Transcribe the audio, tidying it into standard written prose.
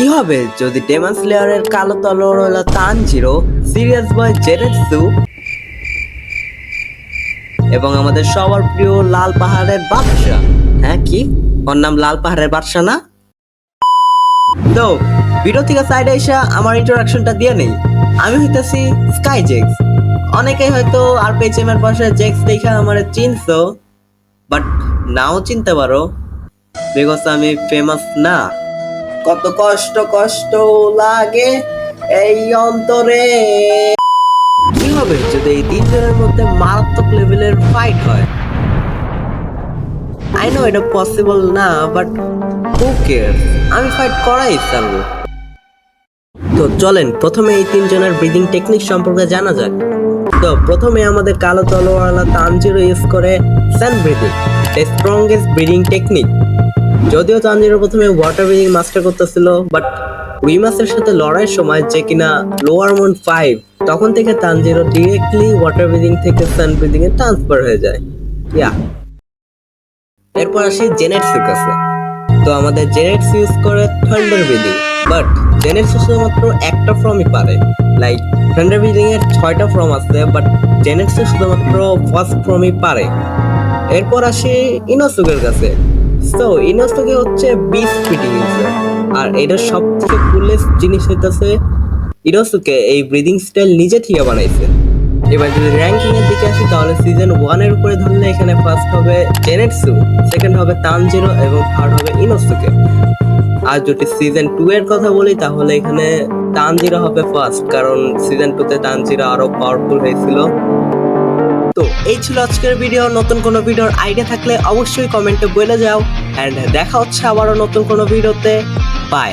কি হবে যদি ডেমন স্লেয়ারের কালো তলোয়ার হলো তানজিরো, সিরিয়াস বয় জেরেটসু এবং আমাদের সবার প্রিয় লাল পাহাড়ের বাদশা। হ্যাঁ, কি ওর নাম লাল পাহাড়ের বাদশা না? তো ভিডিও থেকে সাইডে এসে আমার ইন্ট্রোডাকশনটা দিয়ে নেই। আমি হইতেছি স্কাই জেক্স। অনেকেই হয়তো আরপিএইচএম এর পাশে জেক্স দেখে আমার চিনছো, বাট নাও চিনতে পারো, বিকজ আমি ফেমাস না। কত কষ্ট কষ্ট লাগে এই অন্তরে। কি হবে যদি এই তিনজনের মধ্যে মারাত্মক লেভেলের ফাইট হয়? আই নো এটা পসিবল না, বাট হু কেয়ারস, আমি ফাইট করাই চালবো। তো চলেন প্রথমে এই তিনজনের ব্রিদিং টেকনিক সম্পর্কে জানা যাক। তো প্রথমে আমাদের কালো তলোয়ারওয়ালা তানজিরো ইউজ করে sand breathing, the strongest breathing technique. যদিও তানজিরো প্রথমে ওয়াটার ব্রিদিং মাস্টার করতেছিল, বাট উইমাসের সাথে লড়াইয়ের সময় যে কিনা লোয়ার মুন 5, তখন থেকে তানজিরো ডিরেক্টলি ওয়াটার ব্রিদিং থেকে স্যান্ড ব্রিদিং এ ট্রান্সফার হয়ে যায়। ইয়া, এরপর আসি জেনেটসুর কাছে। তো আমাদের জেনেটসু ইউজ করে থান্ডার ব্রিদিং, বাট জেনেটসু শুধুমাত্র একটা ফর্মই পারে। লাইক থান্ডার ব্রিদিং এর 6টা ফর্ম আছে, বাট জেনেটসু শুধুমাত্র ফার্স্ট ফর্মই পারে। এরপর আসি ইনোসুকের কাছে। তো ইনোসুকে হচ্ছে বিস্ট ব্রিদিং ইউজার, আর এটার সব থেকে কুলেস্ট জিনিস হইতেছে ইনোসুকে এই ব্রিদিং স্টাইল নিজে থেকে বানাইছে। এবার যদি র্যাঙ্কিং এর দিকে আসি তাহলে সিজন 1 এর উপরে ধরলে এখানে ফার্স্ট হবে জেনেটসু, সেকেন্ড হবে তানজিরো এবং থার্ড হবে ইনোসুকে। আর যদি সিজন 2 এর কথা বলি তাহলে এখানে তানজিরো হবে ফার্স্ট, কারণ সিজন 2 তে তানজিরো আরো পাওয়ারফুল হয়েছিল। তো এই ছিল আজকের ভিডিও। নতুন কোনো ভিডিওর আইডিয়া থাকলে অবশ্যই কমেন্টে বলে যাও, এন্ড দেখা হচ্ছে আবারও নতুন কোনো ভিডিওতে। বাই।